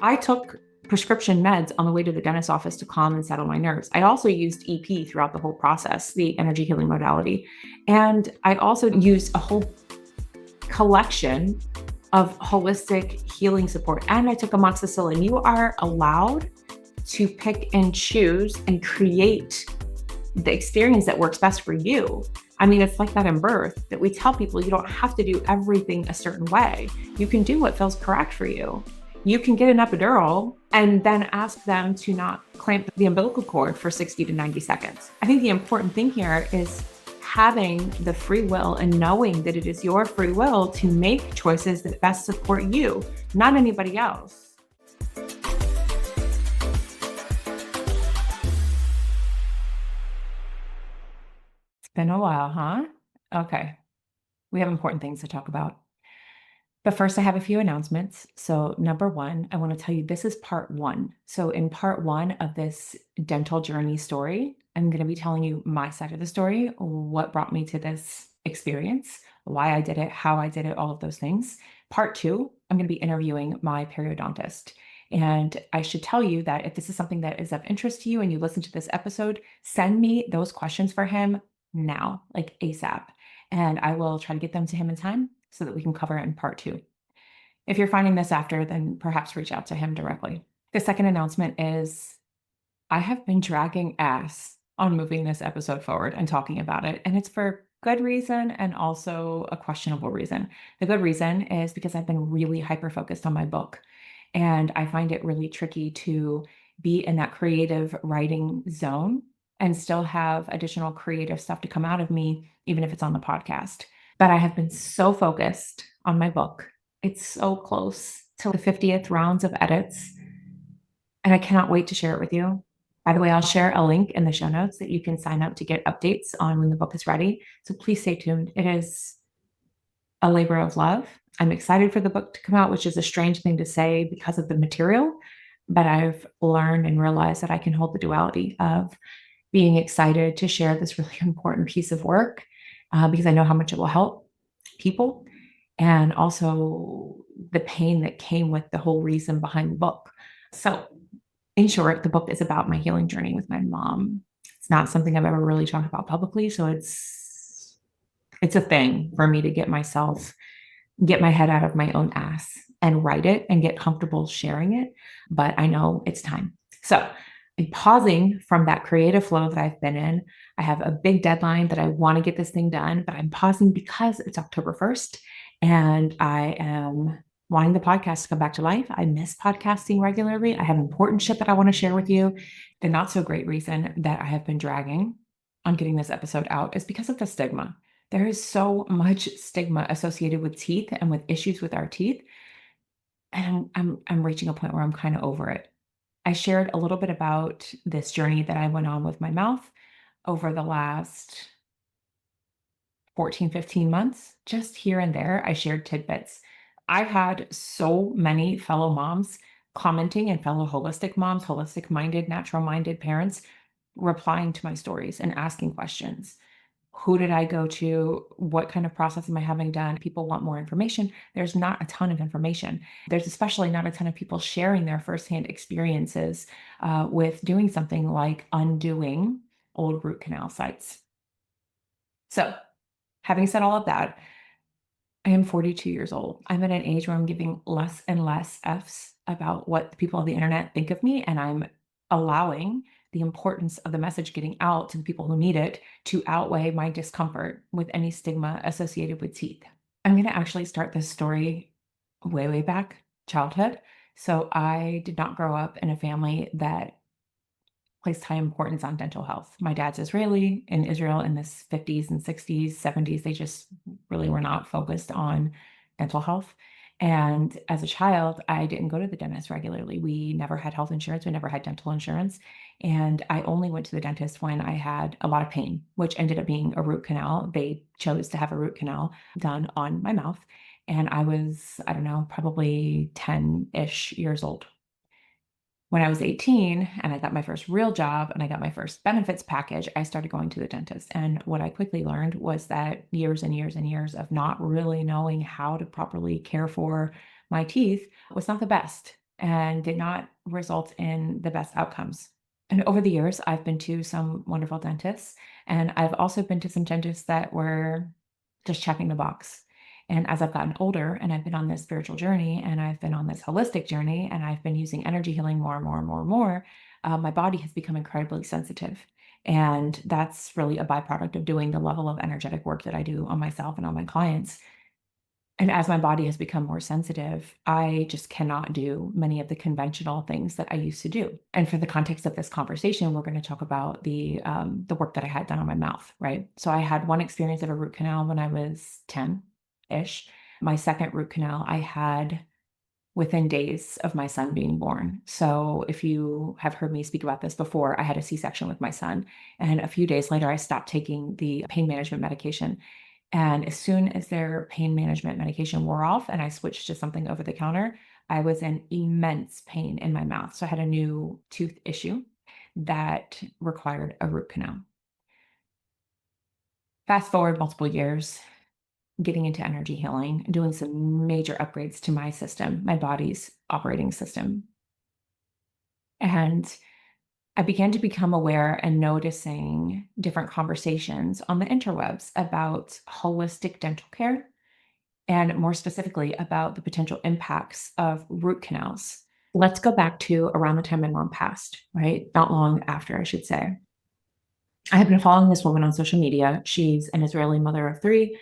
I took prescription meds on the way to the dentist's office to calm and settle my nerves. I also used EP throughout the whole process, the energy healing modality. And I also used a whole collection of holistic healing support. And I took amoxicillin. You are allowed to pick and choose and create the experience that works best for you. I mean, it's like that in birth that we tell people you don't have to do everything a certain way. You can do what feels correct for you. You can get an epidural and then ask them to not clamp the umbilical cord for 60 to 90 seconds. I think the important thing here is having the free will and knowing that it is your free will to make choices that best support you, not anybody else. It's been a while, huh? Okay. We have important things to talk about. But first, I have a few announcements. So, number one, I want to tell you this is part one. So, in part one of this dental journey story, I'm going to be telling you my side of the story, what brought me to this experience, why I did it, how I did it, all of those things. Part two, I'm going to be interviewing my periodontist. And I should tell you that if this is something that is of interest to you and you listen to this episode, send me those questions for him now, like ASAP. And I will try to get them to him in time so that we can cover it in part two. If you're finding this after, then perhaps reach out to him directly. The second announcement is I have been dragging ass on moving this episode forward and talking about it. And it's for good reason and also a questionable reason. The good reason is because I've been really hyper focused on my book. And I find it really tricky to be in that creative writing zone and still have additional creative stuff to come out of me, even if it's on the podcast. But I have been so focused on my book. It's so close to the 50th rounds of edits, and I cannot wait to share it with you. By the way, I'll share a link in the show notes that you can sign up to get updates on when the book is ready. So please stay tuned. It is a labor of love. I'm excited for the book to come out, which is a strange thing to say because of the material, but I've learned and realized that I can hold the duality of being excited to share this really important piece of work because I know how much it will help people and also the pain that came with the whole reason behind the book. So, in short, the book is about my healing journey with my mom. It's not something I've ever really talked about publicly, so it's a thing for me to get my head out of my own ass and write it and get comfortable sharing it, but I know it's time. So, I'm pausing from that creative flow that I've been in. I have a big deadline that I want to get this thing done, but I'm pausing because it's October 1st and I am wanting the podcast to come back to life. I miss podcasting regularly. I have important shit that I want to share with you. The not so great reason that I have been dragging on getting this episode out is because of the stigma. There is so much stigma associated with teeth and with issues with our teeth. And I'm reaching a point where I'm kind of over it. I shared a little bit about this journey that I went on with my mouth over the last 14, 15 months. Just here and there, I shared tidbits. I've had so many fellow moms commenting and fellow holistic moms, holistic minded, natural minded parents replying to my stories and asking questions. Who did I go to? What kind of process am I having done? People want more information. There's not a ton of information. There's especially not a ton of people sharing their firsthand experiences with doing something like undoing old root canal sites. So, having said all of that, I am 42 years old. I'm at an age where I'm giving less and less F's about what the people on the internet think of me, and I'm allowing the importance of the message getting out to the people who need it to outweigh my discomfort with any stigma associated with teeth. I'm going to actually start this story way, way back, childhood. So I did not grow up in a family that placed high importance on dental health. My dad's Israeli. In Israel in the 50s and 60s, 70s, they just really were not focused on dental health. And as a child, I didn't go to the dentist regularly. We never had health insurance. We never had dental insurance. And I only went to the dentist when I had a lot of pain, which ended up being a root canal. They chose to have a root canal done on my mouth. And I was, I don't know, probably 10-ish years old. When I was 18 and I got my first real job and I got my first benefits package, I started going to the dentist. And what I quickly learned was that years and years and years of not really knowing how to properly care for my teeth was not the best. and did not result in the best outcomes. And over the years, I've been to some wonderful dentists, and I've also been to some dentists that were just checking the box. And as I've gotten older and I've been on this spiritual journey and I've been on this holistic journey and I've been using energy healing more and more and more and more, my body has become incredibly sensitive. And that's really a byproduct of doing the level of energetic work that I do on myself and on my clients. And as my body has become more sensitive, I just cannot do many of the conventional things that I used to do. And for the context of this conversation, we're going to talk about the work that I had done on my mouth, right? So I had one experience of a root canal when I was 10-ish. My second root canal I had within days of my son being born. So if you have heard me speak about this before, I had a C-section with my son, and a few days later I stopped taking the pain management medication, and as soon as their pain management medication wore off and I switched to something over the counter, I was in immense pain in my mouth. So I had a new tooth issue that required a root canal. Fast forward multiple years, getting into energy healing, doing some major upgrades to my system, my body's operating system. And I began to become aware and noticing different conversations on the interwebs about holistic dental care and more specifically about the potential impacts of root canals. Let's go back to around the time my mom passed, right? Not long after, I should say. I have been following this woman on social media. She's an Israeli mother of three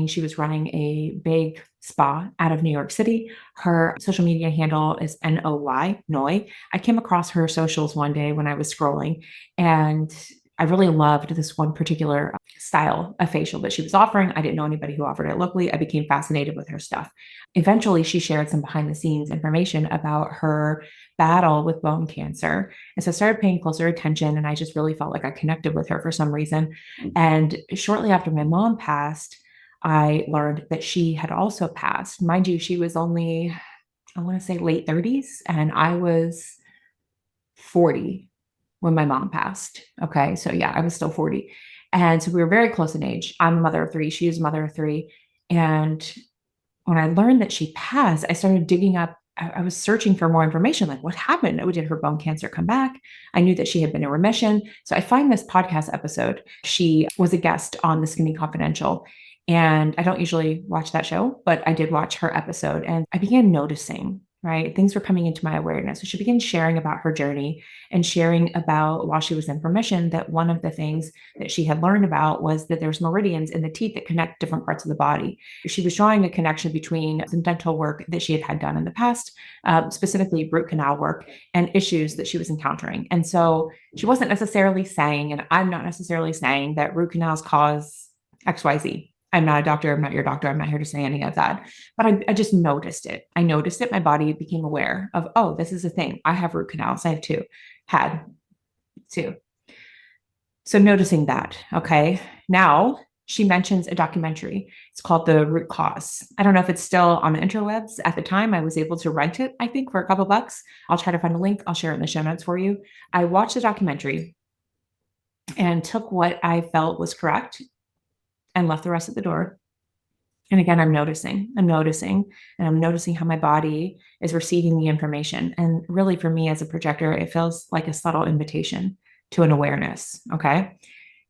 she was running a big spa out of New York City. Her social media handle is Noy. I came across her socials one day when I was scrolling, and I really loved this one particular style of facial that she was offering. I didn't know anybody who offered it locally. I became fascinated with her stuff. Eventually, she shared some behind the scenes information about her battle with bone cancer, and so I started paying closer attention, and I just really felt like I connected with her for some reason. And shortly after my mom passed, I learned that she had also passed. Mind you, she was only, I want to say late 30s, and I was 40 when my mom passed. Okay. So yeah, I was still 40. And so we were very close in age. I'm a mother of three. She is a mother of three. And when I learned that she passed, I started digging up. I was searching for more information, like what happened? Oh, did her bone cancer come back? I knew that she had been in remission. So I find this podcast episode. She was a guest on the Skinny Confidential. And I don't usually watch that show, but I did watch her episode and I began noticing, right? Things were coming into my awareness. So she began sharing about her journey and sharing about while she was in remission, that one of the things that she had learned about was that there's meridians in the teeth that connect different parts of the body. She was drawing a connection between some dental work that she had done in the past, specifically root canal work, and issues that she was encountering. And so she wasn't necessarily saying, and I'm not necessarily saying, that root canals cause XYZ. I'm not a doctor. I'm not your doctor. I'm not here to say any of that. But I just noticed it. I noticed it. My body became aware of, oh, this is a thing. I have root canals. I have two, had two. So noticing that, okay. Now she mentions a documentary. It's called The Root Cause. I don't know if it's still on the interwebs. At the time, I was able to rent it, I think, for a couple bucks. I'll try to find a link. I'll share it in the show notes for you. I watched the documentary and took what I felt was correct and left the rest at the door. And again, and I'm noticing how my body is receiving the information. And really, for me as a projector, it feels like a subtle invitation to an awareness. Okay.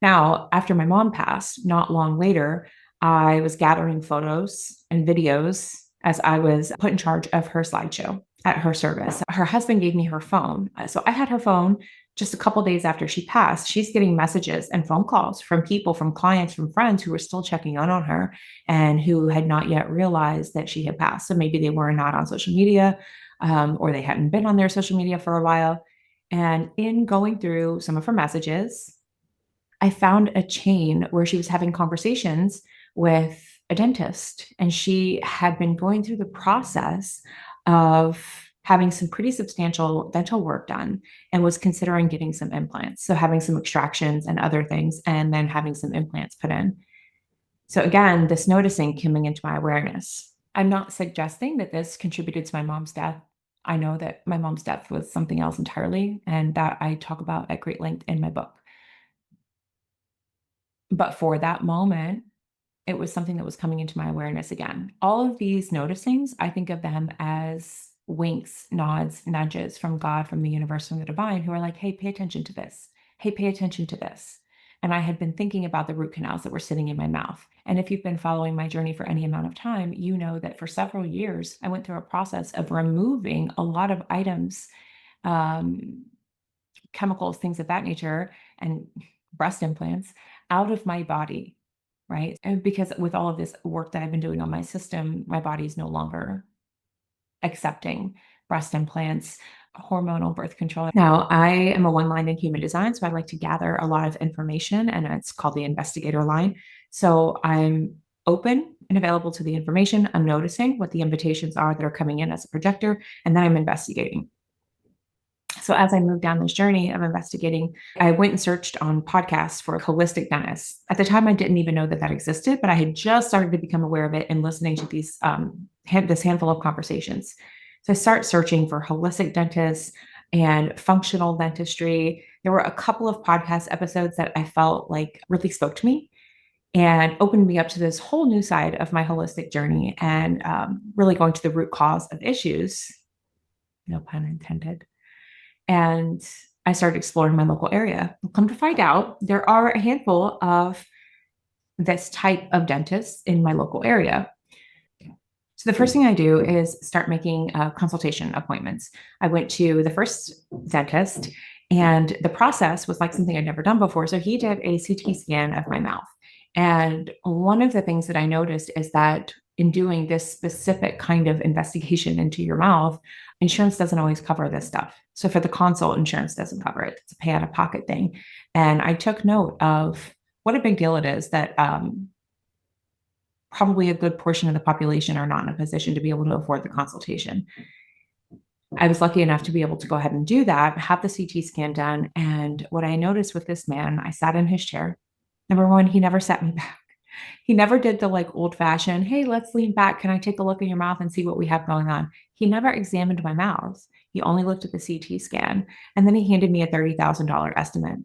Now, after my mom passed, not long later, I was gathering photos and videos as I was put in charge of her slideshow at her service. Her husband gave me her phone. So I had her phone just a couple days after she passed. She's getting messages and phone calls from people, from clients, from friends who were still checking in on her and who had not yet realized that she had passed. So maybe they were not on social media, or they hadn't been on their social media for a while. And in going through some of her messages, I found a chain where she was having conversations with a dentist, and she had been going through the process of having some pretty substantial dental work done and was considering getting some implants. So having some extractions and other things, and then having some implants put in. So again, this noticing coming into my awareness. I'm not suggesting that this contributed to my mom's death. I know that my mom's death was something else entirely, and that I talk about at great length in my book. But for that moment, it was something that was coming into my awareness again. All of these noticings, I think of them as winks, nods, nudges from God, from the universe, from the divine, who are like, hey, pay attention to this. Hey, pay attention to this. And I had been thinking about the root canals that were sitting in my mouth. And if you've been following my journey for any amount of time, you know that for several years, I went through a process of removing a lot of items, um, chemicals, things of that nature, and breast implants out of my body, right? And because with all of this work that I've been doing on my system, my body is no longer accepting breast implants, hormonal birth control. Now, I am a one line in human design, so I like to gather a lot of information, and it's called the investigator line. So I'm open and available to the information. I'm noticing what the invitations are that are coming in as a projector, and then I'm investigating. So as I moved down this journey of investigating, I went and searched on podcasts for holistic dentists. At the time, I didn't even know that that existed, but I had just started to become aware of it and listening to these this handful of conversations. So I start searching for holistic dentists and functional dentistry. There were a couple of podcast episodes that I felt like really spoke to me and opened me up to this whole new side of my holistic journey and really going to the root cause of issues. No pun intended. And I started exploring my local area. Come to find out, there are a handful of this type of dentists in my local area. So the first thing I do is start making consultation appointments. I went to the first dentist, and the process was like something I'd never done before. So he did a CT scan of my mouth. And one of the things that I noticed is that in doing this specific kind of investigation into your mouth, insurance doesn't always cover this stuff. So for the consult, insurance doesn't cover it. It's a pay out of pocket thing. And I took note of what a big deal it is that probably a good portion of the population are not in a position to be able to afford the consultation. I was lucky enough to be able to go ahead and do that, have the CT scan done. And what I noticed with this man, I sat in his chair. Number one, he never sat me back. He never did the like old fashioned, hey, let's lean back. Can I take a look in your mouth and see what we have going on? He never examined my mouth. He only looked at the CT scan. And then he handed me a $30,000 estimate,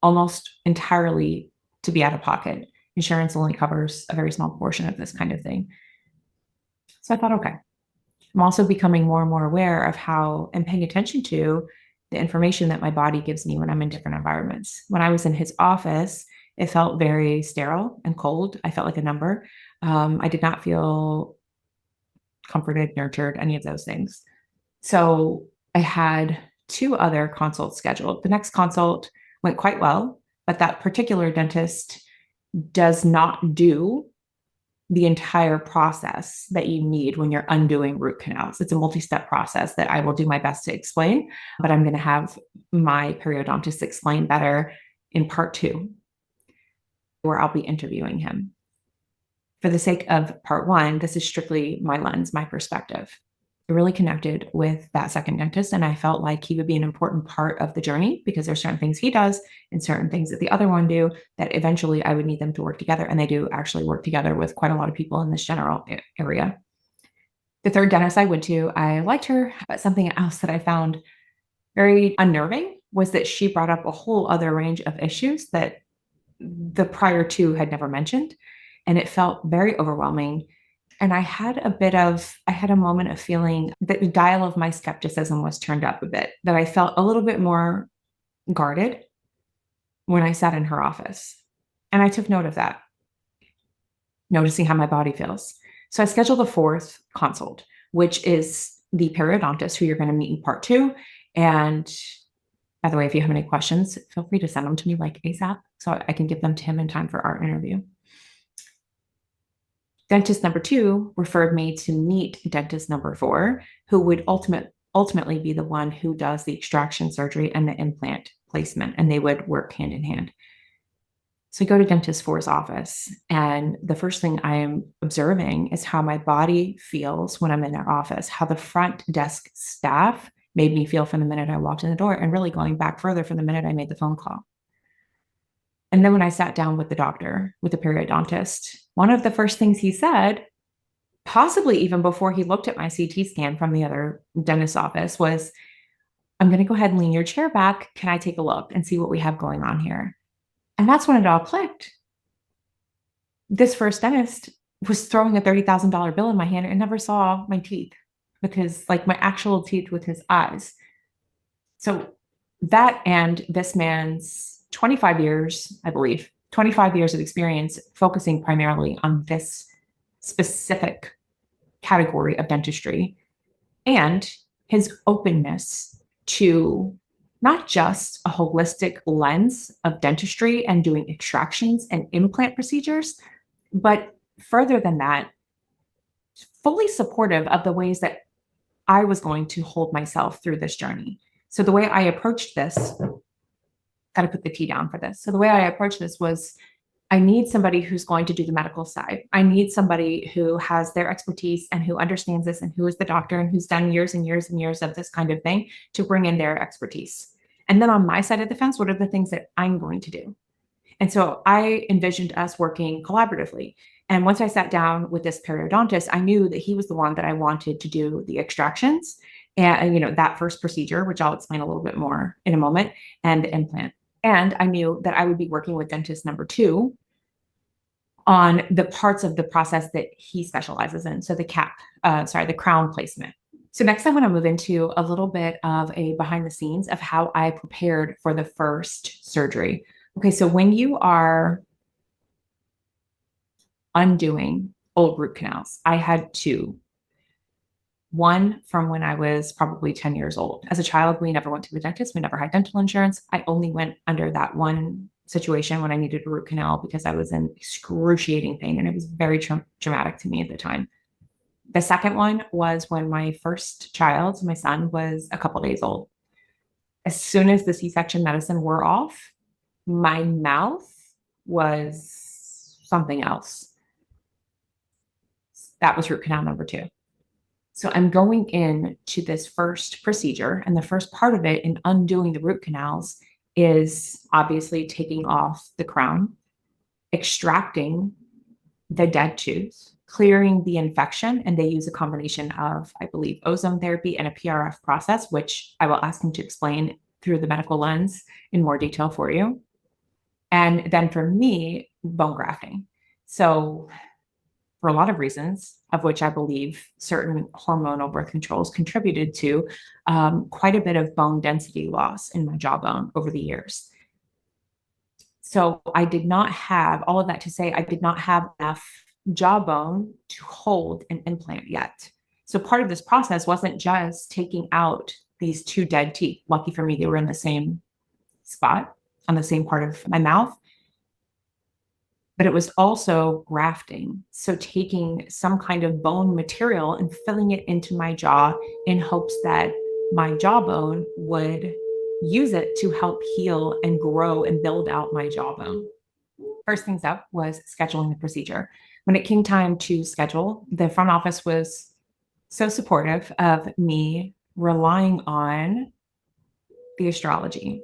almost entirely to be out of pocket. Insurance only covers a very small portion of this kind of thing. So I thought, okay, I'm also becoming more and more aware of how and paying attention to the information that my body gives me when I'm in different environments. When I was in his office, it felt very sterile and cold. I felt like a number. I did not feel comforted, nurtured, any of those things. So I had two other consults scheduled. The next consult went quite well, but that particular dentist does not do the entire process that you need when you're undoing root canals. It's a multi-step process that I will do my best to explain, but I'm going to have my periodontist explain better in part 2, where I'll be interviewing him. For the sake of part 1, this is strictly my lens, my perspective. I really connected with that second dentist, and I felt like he would be an important part of the journey because there's certain things he does and certain things that the other one do that eventually I would need them to work together. And they do actually work together with quite a lot of people in this general area. The third dentist I went to, I liked her, but something else that I found very unnerving was that she brought up a whole other range of issues that the prior two had never mentioned. And it felt very overwhelming. And I had a moment of feeling that the dial of my skepticism was turned up a bit, that I felt a little bit more guarded when I sat in her office. And I took note of that, noticing how my body feels. So I scheduled a fourth consult, which is the periodontist who you're going to meet in part 2. And by the way, if you have any questions, feel free to send them to me like ASAP so I can get them to him in time for our interview. Dentist number 2 referred me to meet dentist number 4, who would ultimately be the one who does the extraction surgery and the implant placement, and they would work hand in hand. So I go to dentist 4's office, and the first thing I am observing is how my body feels when I'm in their office, how the front desk staff made me feel from the minute I walked in the door, and really going back further from the minute I made the phone call. And then when I sat down with the doctor, with the periodontist, one of the first things he said, possibly even before he looked at my CT scan from the other dentist's office, was, I'm going to go ahead and lean your chair back. Can I take a look and see what we have going on here? And that's when it all clicked. This first dentist was throwing a $30,000 bill in my hand and never saw my teeth. because like my actual teeth with his eyes. So that and this man's 25 years, I believe, 25 years of experience focusing primarily on this specific category of dentistry and his openness to not just a holistic lens of dentistry and doing extractions and implant procedures, but further than that, fully supportive of the ways that I was going to hold myself through this journey. So the way I approached this, got to put the T down for this. So the way I approached this was I need somebody who's going to do the medical side. I need somebody who has their expertise and who understands this and who is the doctor and who's done years and years and years of this kind of thing to bring in their expertise. And then on my side of the fence, what are the things that I'm going to do? And so I envisioned us working collaboratively. And once I sat down with this periodontist, I knew that he was the one that I wanted to do the extractions and that first procedure, which I'll explain a little bit more in a moment, and the implant. And I knew that I would be working with dentist number two on the parts of the process that he specializes in. So the crown placement. So next I want to move into a little bit of a behind the scenes of how I prepared for the first surgery. Okay, so when you are undoing old root canals, I had two. One from when I was probably 10 years old. As a child, we never went to the dentist. We never had dental insurance. I only went under that one situation when I needed a root canal because I was in excruciating pain and it was very traumatic to me at the time. The second one was when my first child, my son, was a couple days old. As soon as the C-section medicine wore off, my mouth was something else. That was root canal number two. So I'm going in to this first procedure, and the first part of it in undoing the root canals is obviously taking off the crown, extracting the dead tooth, clearing the infection, and they use a combination of, I believe, ozone therapy and a PRF process, which I will ask him to explain through the medical lens in more detail for you. And then for me, bone grafting. So for a lot of reasons, of which I believe certain hormonal birth controls contributed to quite a bit of bone density loss in my jawbone over the years. So I did not have, all of that to say, I did not have enough jawbone to hold an implant yet. So part of this process wasn't just taking out these two dead teeth. Lucky for me, they were in the same spot on the same part of my mouth. But it was also grafting. So taking some kind of bone material and filling it into my jaw in hopes that my jawbone would use it to help heal and grow and build out my jawbone. First things up was scheduling the procedure. When it came time to schedule, the front office was so supportive of me relying on the astrology.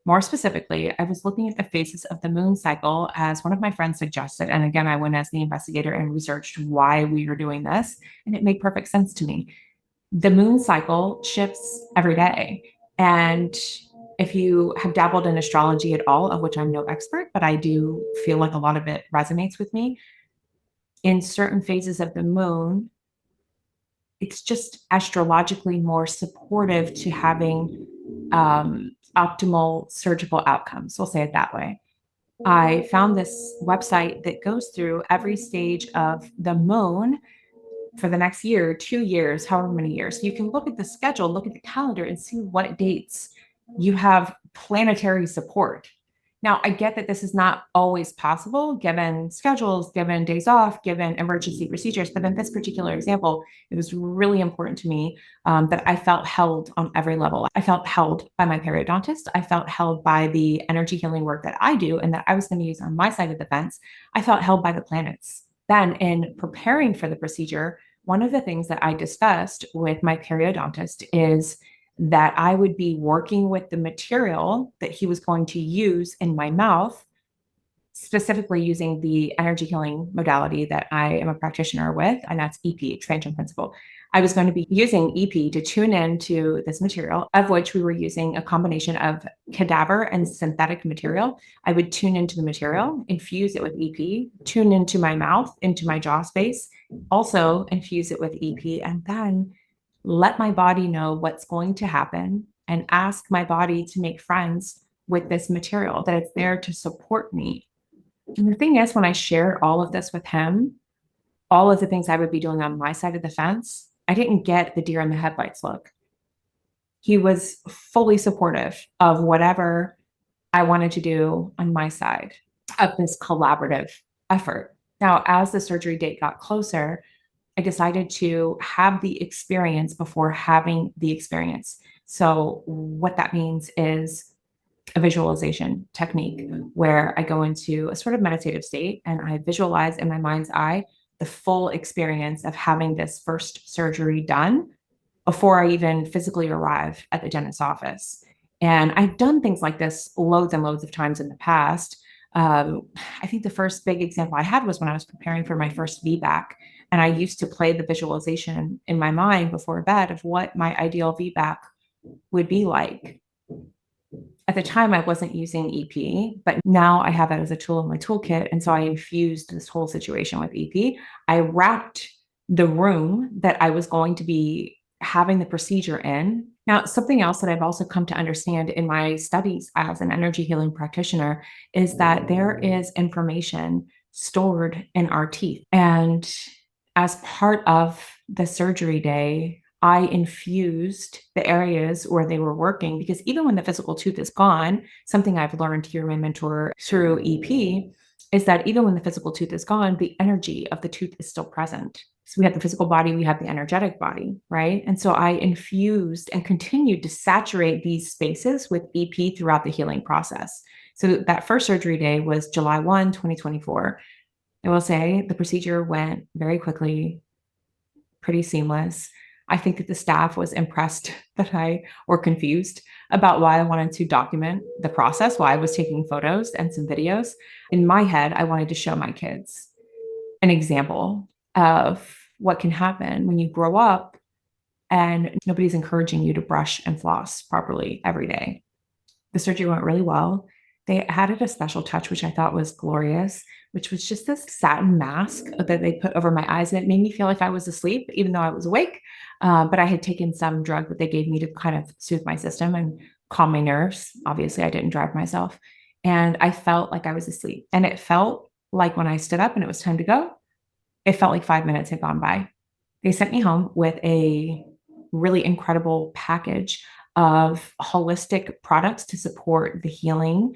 More specifically, I was looking at the phases of the moon cycle as one of my friends suggested. And again, I went as the investigator and researched why we were doing this, and it made perfect sense to me. The moon cycle shifts every day. And if you have dabbled in astrology at all, of which I'm no expert, but I do feel like a lot of it resonates with me, in certain phases of the moon, it's just astrologically more supportive to having optimal surgical outcomes. We'll say it that way. I found this website that goes through every stage of the moon for the next year, 2 years, however many years. You can look at the schedule, look at the calendar, and see what dates you have planetary support. Now, I get that this is not always possible given schedules, given days off, given emergency procedures. But in this particular example, it was really important to me that I felt held on every level. I felt held by my periodontist. I felt held by the energy healing work that I do and that I was going to use on my side of the fence. I felt held by the planets. Then, in preparing for the procedure, one of the things that I discussed with my periodontist is that I would be working with the material that he was going to use in my mouth, specifically using the energy healing modality that I am a practitioner with, and that's EP, expansion principle. I was going to be using EP to tune into this material, of which we were using a combination of cadaver and synthetic material. I would tune into the material, infuse it with EP, tune into my mouth, into my jaw space, also infuse it with EP, and then let my body know what's going to happen, and ask my body to make friends with this material, that it's there to support me. And the thing is, when I shared all of this with him, all of the things I would be doing on my side of the fence, I didn't get the deer in the headlights look. He was fully supportive of whatever I wanted to do on my side of this collaborative effort. Now, as the surgery date got closer, I decided to have the experience before having the experience. So, what that means is a visualization technique where I go into a sort of meditative state and I visualize in my mind's eye the full experience of having this first surgery done before I even physically arrive at the dentist's office. And I've done things like this loads and loads of times in the past. I think the first big example I had was when I was preparing for my first VBAC. And I used to play the visualization in my mind before bed of what my ideal VBAC would be like. At the time, I wasn't using EP, but now I have it as a tool in my toolkit. And so I infused this whole situation with EP. I wrapped the room that I was going to be having the procedure in. Now, something else that I've also come to understand in my studies as an energy healing practitioner is that there is information stored in our teeth. And as part of the surgery day, I infused the areas where they were working, because even when the physical tooth is gone, something I've learned through my mentor through EP is that even when the physical tooth is gone, the energy of the tooth is still present. So we have the physical body, we have the energetic body, right? And so I infused and continued to saturate these spaces with EP throughout the healing process. So that first surgery day was July 1, 2024. I will say the procedure went very quickly, pretty seamless. I think that the staff was impressed that I or confused about why I wanted to document the process, why I was taking photos and some videos. In my head, I wanted to show my kids an example of what can happen when you grow up and nobody's encouraging you to brush and floss properly every day. The surgery went really well. They added a special touch, which I thought was glorious, which was just this satin mask that they put over my eyes. And it made me feel like I was asleep, even though I was awake. But I had taken some drug that they gave me to kind of soothe my system and calm my nerves. Obviously, I didn't drive myself. And I felt like I was asleep. And it felt like when I stood up and it was time to go, it felt like 5 minutes had gone by. They sent me home with a really incredible package of holistic products to support the healing.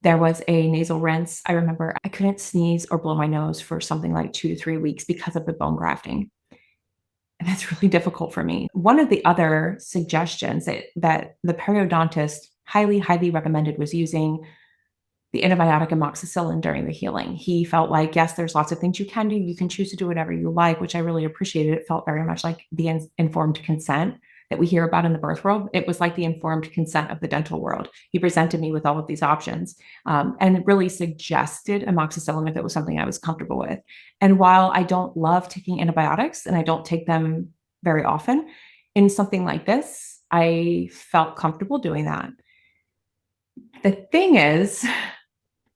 There was a nasal rinse. I remember I couldn't sneeze or blow my nose for something like 2 to 3 weeks because of the bone grafting. And that's really difficult for me. One of the other suggestions that the periodontist highly, highly recommended was using the antibiotic amoxicillin during the healing. He felt like, yes, there's lots of things you can do. You can choose to do whatever you like, which I really appreciated. It felt very much like the informed consent that we hear about in the birth world. It was like the informed consent of the dental world. He presented me with all of these options, and really suggested amoxicillin if it was something I was comfortable with. And while I don't love taking antibiotics and I don't take them very often, in something like this, I felt comfortable doing that. The thing is,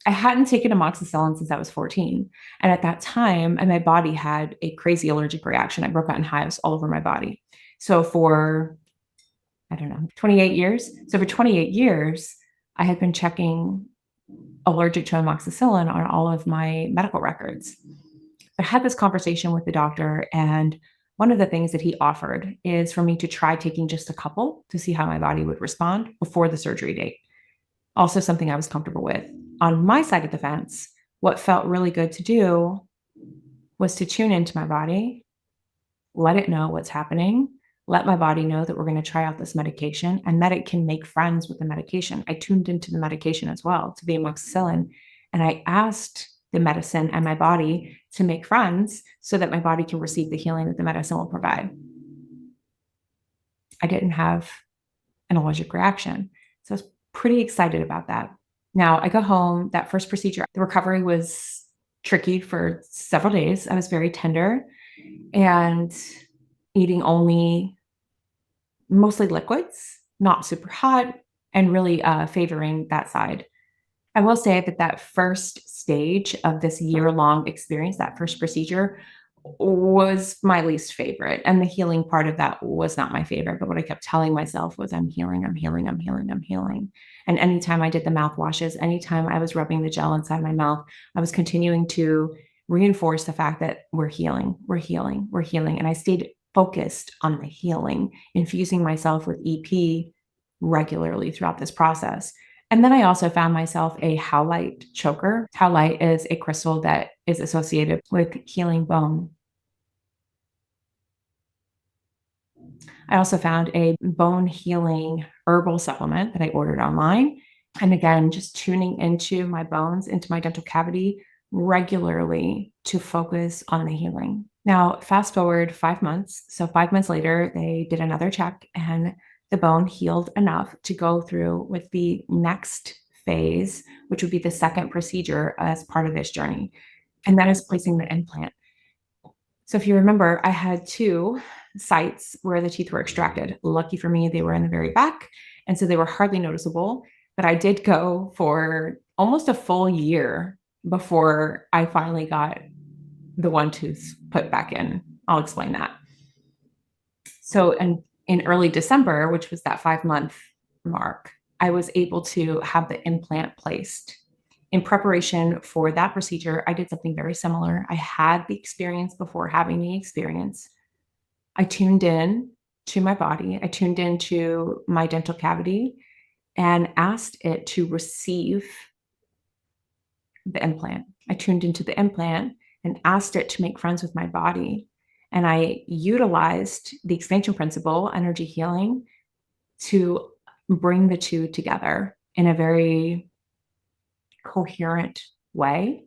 I hadn't taken amoxicillin since I was 14. And at that time, my body had a crazy allergic reaction. I broke out in hives all over my body. So for, I don't know, 28 years. So for 28 years, I had been checking allergic to amoxicillin on all of my medical records. I had this conversation with the doctor, and one of the things that he offered is for me to try taking just a couple to see how my body would respond before the surgery date. Also something I was comfortable with. On my side of the fence, what felt really good to do was to tune into my body, let it know what's happening, let my body know that we're going to try out this medication and that it can make friends with the medication. I tuned into the medication as well, to the amoxicillin, and I asked the medicine and my body to make friends so that my body can receive the healing that the medicine will provide. I didn't have an allergic reaction. So I was pretty excited about that. Now I got home, that first procedure, the recovery was tricky for several days. I was very tender and eating only mostly liquids, not super hot, and really favoring that side. I will say that that first stage of this year-long experience, that first procedure, was my least favorite. And the healing part of that was not my favorite. But what I kept telling myself was, I'm healing, I'm healing, I'm healing, I'm healing. And anytime I did the mouthwashes, anytime I was rubbing the gel inside my mouth, I was continuing to reinforce the fact that we're healing, we're healing, we're healing. And I stayed focused on the healing, infusing myself with EP regularly throughout this process. And then I also found myself a howlite choker. Howlite is a crystal that is associated with healing bone. I also found a bone healing herbal supplement that I ordered online. And again, just tuning into my bones, into my dental cavity regularly to focus on the healing. Now, fast forward 5 months. So, 5 months later, they did another check and the bone healed enough to go through with the next phase, which would be the second procedure as part of this journey. And that is placing the implant. So if you remember, I had two sites where the teeth were extracted. Lucky for me, they were in the very back. And so they were hardly noticeable. But I did go for almost a full year before I finally got the one tooth put back in. I'll explain that. So, and in early December, which was that 5 month mark, I was able to have the implant placed. In preparation for that procedure, I did something very similar. I had the experience before having the experience. I tuned in to my body, I tuned into my dental cavity and asked it to receive the implant. I tuned into the implant and asked it to make friends with my body. And I utilized the expansion principle, energy healing, to bring the two together in a very coherent way.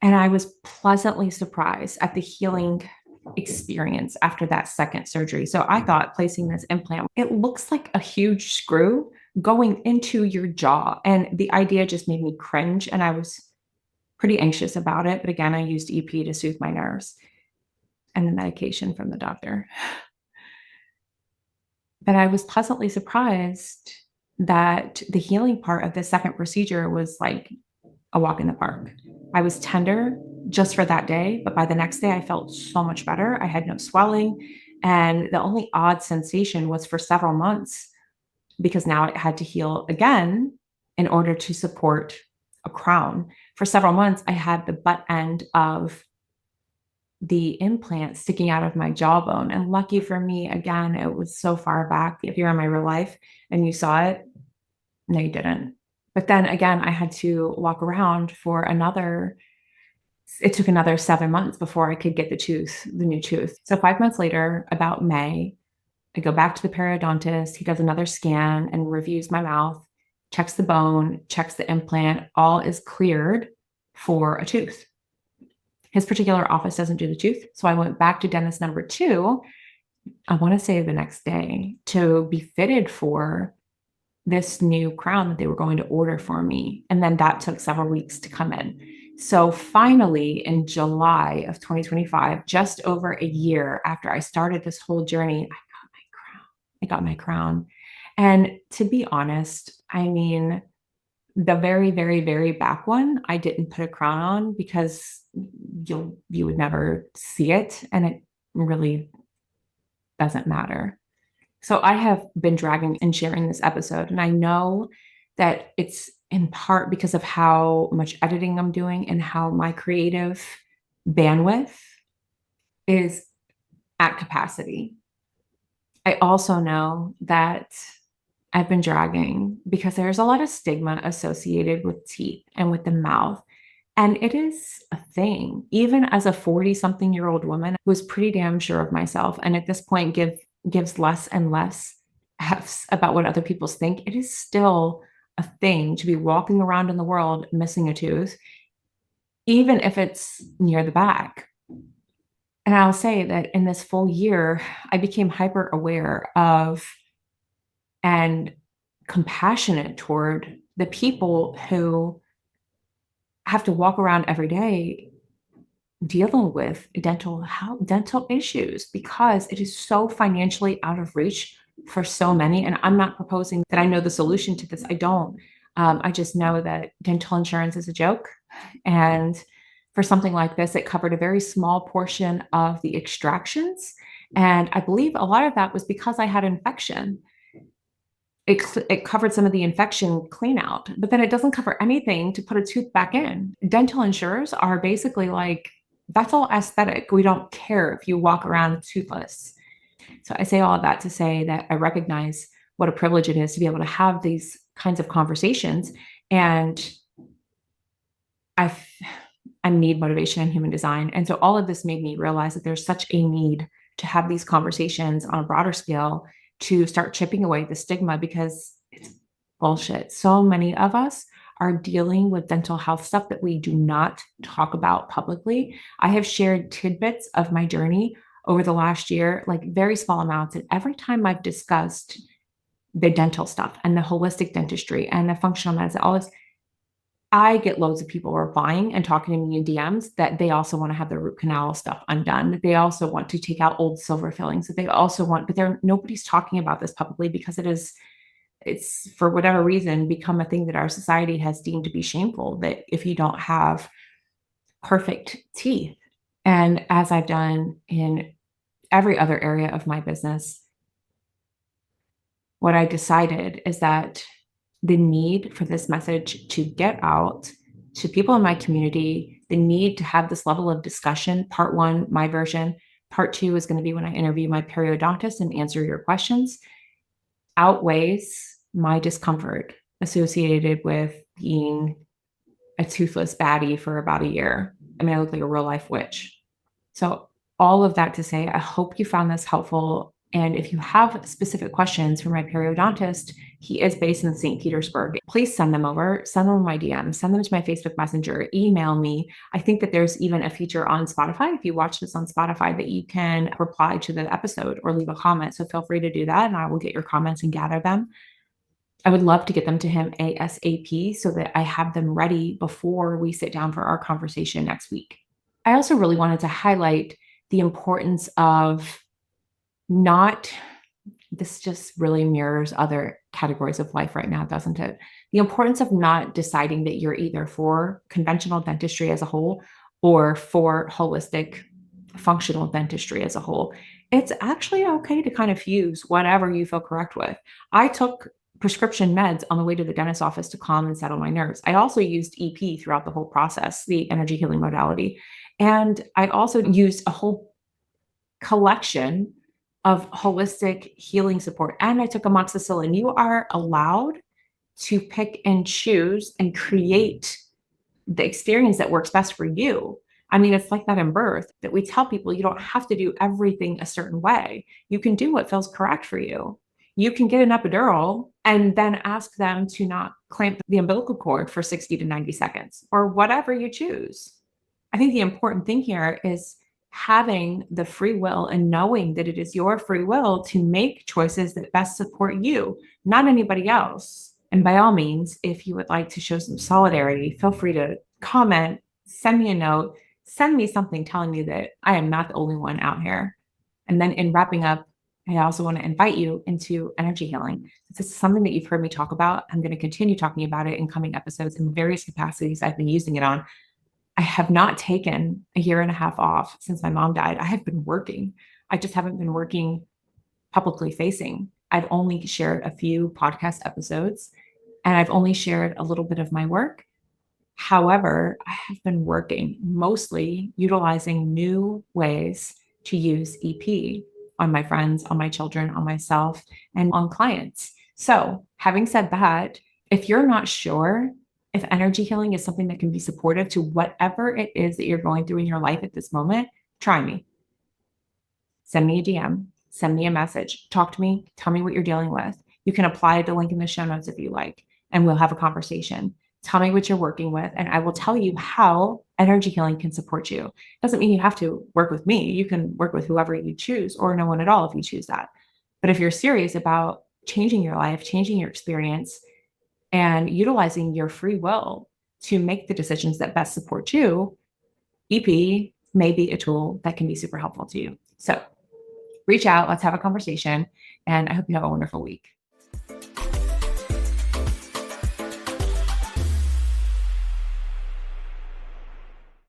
And I was pleasantly surprised at the healing experience after that second surgery. So I thought placing this implant, it looks like a huge screw going into your jaw. And the idea just made me cringe. And I was pretty anxious about it. But again, I used EP to soothe my nerves and the medication from the doctor. But I was pleasantly surprised that the healing part of the second procedure was like a walk in the park. I was tender just for that day, but by the next day, I felt so much better. I had no swelling. And the only odd sensation was for several months because now it had to heal again in order to support a crown. For several months, I had the butt end of the implant sticking out of my jawbone. And lucky for me, again, it was so far back. If you're in my real life and you saw it, no, you didn't. But then again, I had to walk around for another, it took another 7 months before I could get the new tooth. So 5 months later, about May, I go back to the periodontist. He does another scan and reviews my mouth, checks the bone, checks the implant. All is cleared for a tooth. His particular office doesn't do the tooth. So I went back to dentist number two, I want to say the next day, to be fitted for this new crown that they were going to order for me. And then that took several weeks to come in. So finally, in July of 2025, just over a year after I started this whole journey, I got my crown. I got my crown. And to be honest, I mean, the very, very, very back one, I didn't put a crown on because you would never see it, and it really doesn't matter. So I have been dragging and sharing this episode, and I know that it's in part because of how much editing I'm doing and how my creative bandwidth is at capacity. I also know that I've been dragging because there's a lot of stigma associated with teeth and with the mouth. And it is a thing. Even as a 40 something year old woman, I was pretty damn sure of myself. And at this point, gives less and less F's about what other people think. It is still a thing to be walking around in the world missing a tooth, even if it's near the back. And I'll say that in this full year, I became hyper aware of and compassionate toward the people who have to walk around every day dealing with dental issues because it is so financially out of reach for so many. And I'm not proposing that I know the solution to this. I don't. I just know that dental insurance is a joke. And for something like this, it covered a very small portion of the extractions. And I believe a lot of that was because I had infection. It covered some of the infection clean out, but then it doesn't cover anything to put a tooth back in. Dental insurers are basically like, that's all aesthetic. We don't care if you walk around toothless. So I say all of that to say that I recognize what a privilege it is to be able to have these kinds of conversations. And I I need motivation in human design. And so all of this made me realize that there's such a need to have these conversations on a broader scale to start chipping away the stigma because it's bullshit. So many of us are dealing with dental health stuff that we do not talk about publicly. I have shared tidbits of my journey over the last year, like very small amounts. And every time I've discussed the dental stuff and the holistic dentistry and the functional medicine, all this, I get loads of people replying and talking to me in DMs that they also want to have their root canal stuff undone. They also want to take out old silver fillings. That they also want, but nobody's talking about this publicly because it's for whatever reason become a thing that our society has deemed to be shameful. That if you don't have perfect teeth, and as I've done in every other area of my business, what I decided is that the need for this message to get out to people in my community, the need to have this level of discussion. Part one, my version. Part two is going to be when I interview my periodontist and answer your questions, outweighs my discomfort associated with being a toothless baddie for about a year. I mean, I look like a real life witch. So all of that to say, I hope you found this helpful. And if you have specific questions for my periodontist, he is based in St. Petersburg. Please send them over, send them my DM, send them to my Facebook Messenger, email me. I think that there's even a feature on Spotify, if you watch this on Spotify, that you can reply to the episode or leave a comment. So feel free to do that and I will get your comments and gather them. I would love to get them to him ASAP so that I have them ready before we sit down for our conversation next week. I also really wanted to highlight the importance of not, this just really mirrors other categories of life right now, doesn't it? The importance of not deciding that you're either for conventional dentistry as a whole or for holistic functional dentistry as a whole. It's actually okay to kind of fuse whatever you feel correct with. I took prescription meds on the way to the dentist's office to calm and settle my nerves. I also used EP throughout the whole process, the energy healing modality. And I also used a whole collection of holistic healing support. And I took amoxicillin. You are allowed to pick and choose and create the experience that works best for you. I mean, it's like that in birth that we tell people you don't have to do everything a certain way. You can do what feels correct for you. You can get an epidural and then ask them to not clamp the umbilical cord for 60 to 90 seconds or whatever you choose. I think the important thing here is having the free will and knowing that it is your free will to make choices that best support you, not anybody else. And by all means, if you would like to show some solidarity, feel free to comment, send me a note, send me something telling me that I am not the only one out here. And then in wrapping up, I also want to invite you into energy healing. This is something that you've heard me talk about. I'm going to continue talking about it in coming episodes in various capacities I've been using it on. I have not taken a year and a half off since my mom died. I have been working. I just haven't been working publicly facing. I've only shared a few podcast episodes and I've only shared a little bit of my work. However, I have been working mostly utilizing new ways to use EP on my friends, on my children, on myself, and on clients. So, having said that, if you're not sure if energy healing is something that can be supportive to whatever it is that you're going through in your life at this moment, try me. Send me a DM, send me a message, talk to me, tell me what you're dealing with. You can apply the link in the show notes if you like, and we'll have a conversation. Tell me what you're working with, and I will tell you how energy healing can support you. Doesn't mean you have to work with me. You can work with whoever you choose or no one at all if you choose that. But if you're serious about changing your life, changing your experience, and utilizing your free will to make the decisions that best support you, EP may be a tool that can be super helpful to you. So reach out, let's have a conversation, and I hope you have a wonderful week.